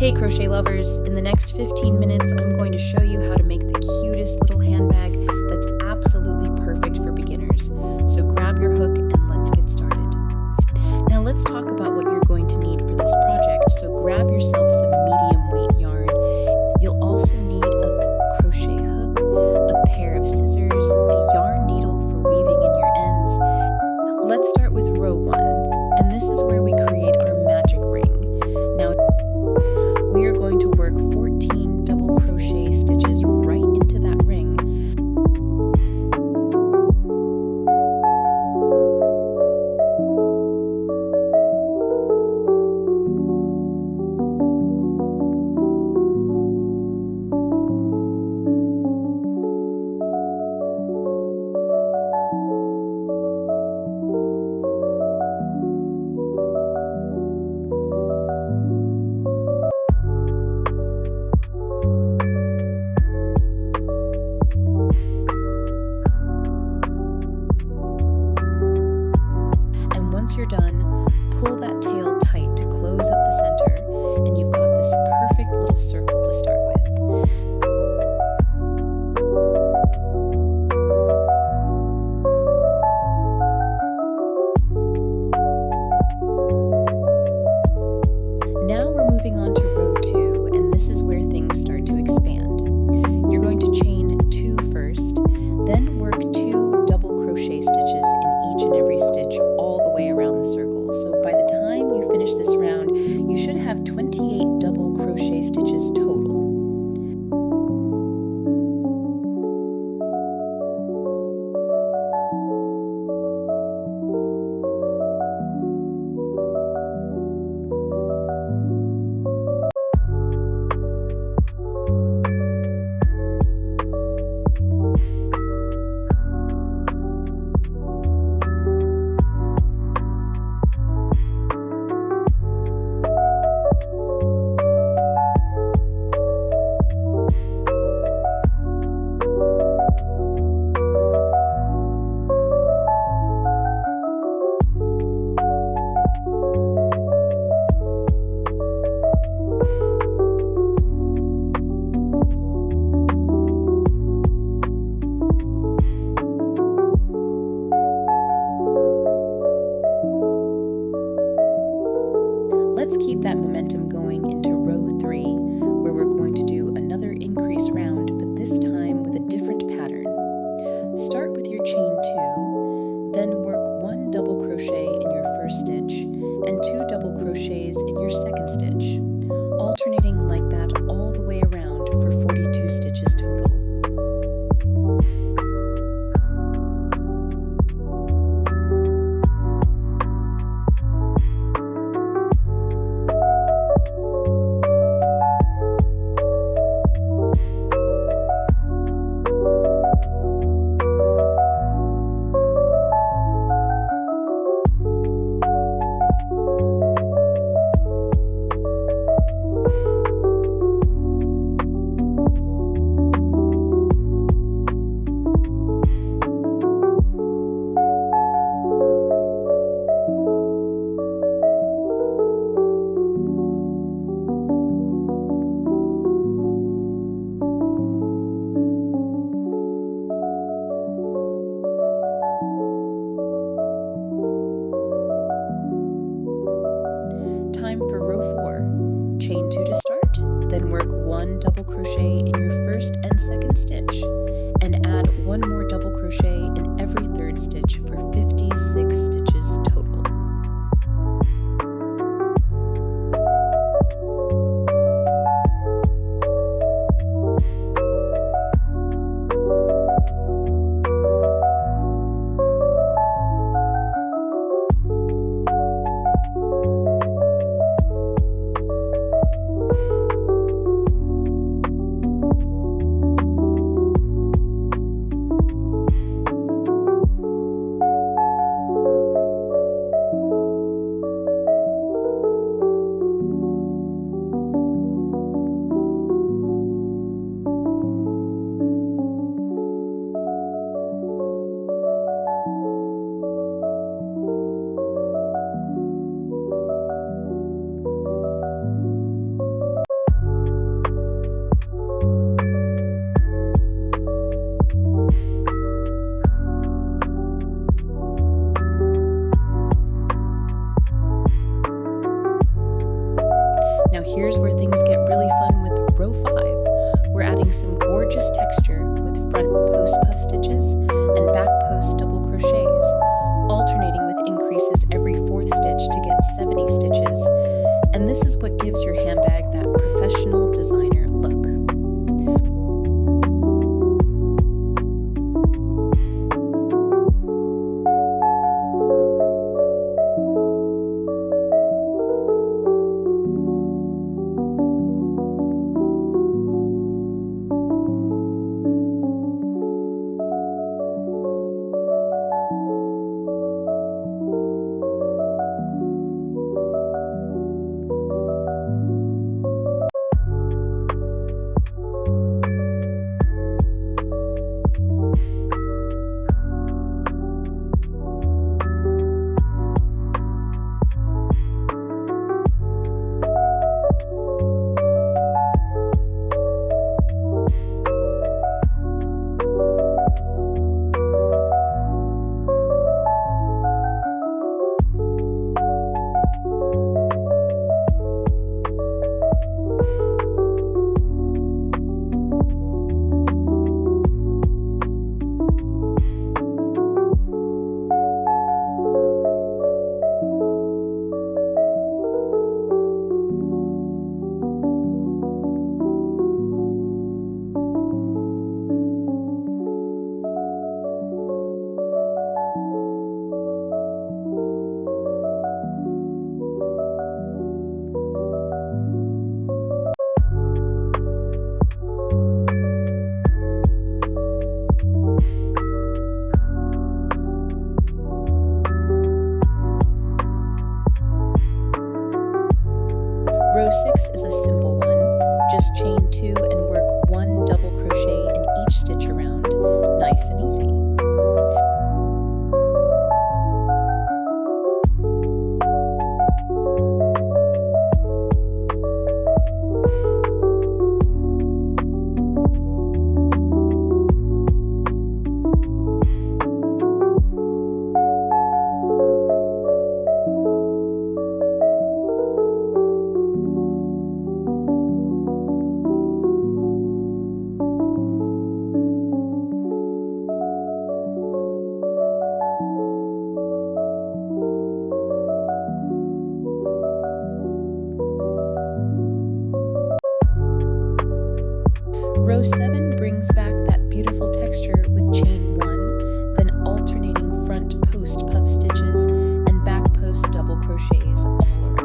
Hey crochet lovers, in the next 15 minutes I'm going to show you how to make the cutest little handbag that's absolutely perfect for beginners. So grab your hook and let's get started. Now let's talk about what you're going to need for this project. So grab yourself some medium weight yarn. You'll also need a crochet hook, a pair of scissors, a yarn needle for weaving in your ends. Let's start with row 1, and this is where we create our magic ring. Now we are going to work 14 double crochet stitches right into that ring. Once you're done, pull that tail tight to close up the center, and you've got this perfect little circle to start with. Now we're moving on to row 2, and this is where things start to expand. You're going to chain 2 first, then work 2 double crochet stitches in each and every stitch all the way around the circle. So by the time you finish this round, you should have 28 double crochet stitches total. Let's keep that momentum going into row 3, where we're going to do another increase round, but this time with a different pattern. Start with your chain 2, then work 1 double crochet in your first stitch and 2 double crochets in your second stitch, alternating like that all the way around for 42 stitches total. Time for row 4. Chain 2 to start, then work 1 double crochet in your first and second stitch, and add 1 more double crochet in every third stitch for 56 stitches total. Now here's where things get really fun with row 5. We're adding some gorgeous texture with front post puff stitches and back post double crochets, alternating with increases every 4th stitch to get 70 stitches. And this is what gives your handbag that professional designer look. Row 6 is a simple one. Just chain 2 and work 1 double crochet in each stitch around. Nice and easy. Row 7 brings back that beautiful texture with chain 1, then alternating front post puff stitches and back post double crochets all around.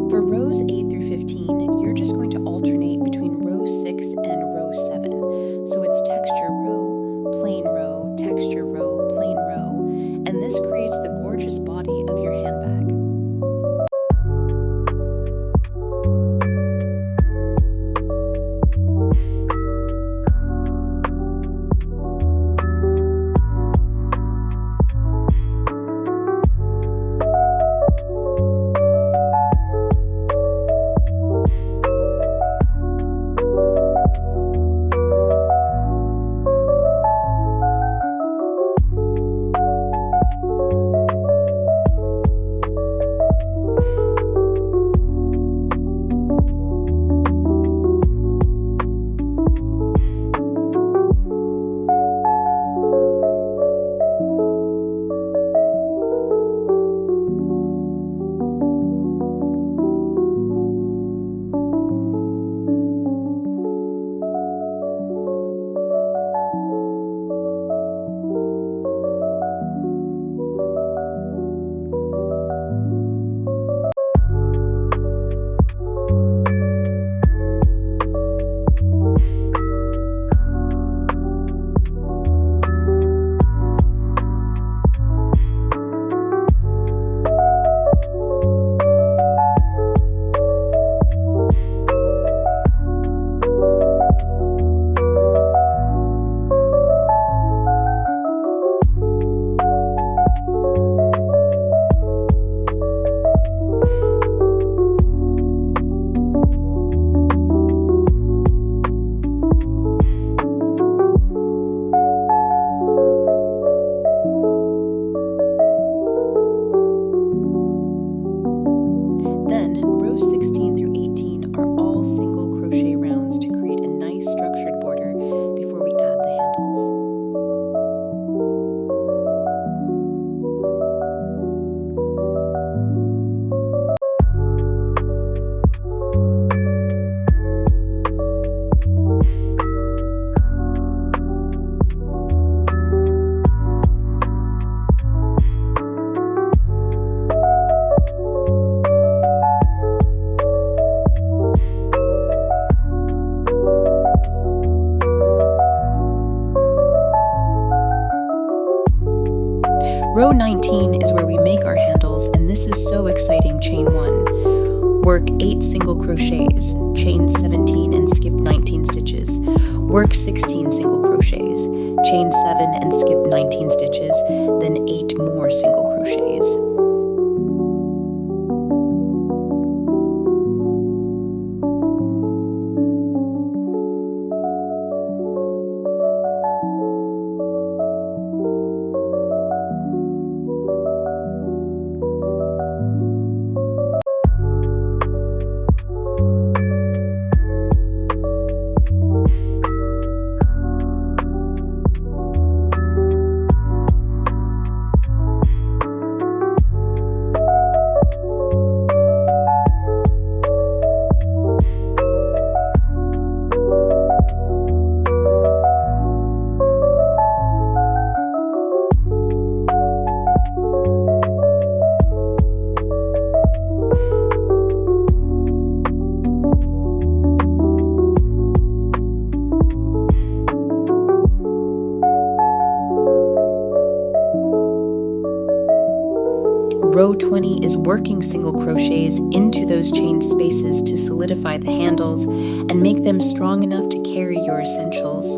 For rows 8 through 15, you're just going to alternate between row 6 and row 7. So it's texture row, plain row, texture row, plain row, and this creates the gorgeous body of your handbag. rows 16 through 18 are all single crochet rounds to create a nice structured border before we add the handles. Row 19 is where we make our handles, and this is so exciting. Chain 1. Work 8 single crochets, chain 17 and skip 19 stitches. Work 16 single crochets, chain 7 and skip 19 stitches, then 8 more single crochets. Row 20 is working single crochets into those chain spaces to solidify the handles and make them strong enough to carry your essentials.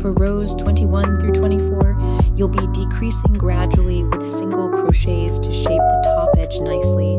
For rows 21 through 24, you'll be decreasing gradually with single crochets to shape the top edge nicely.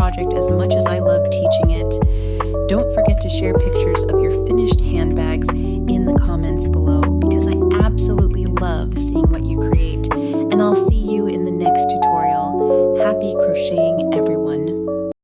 project as much as I love teaching it. Don't forget to share pictures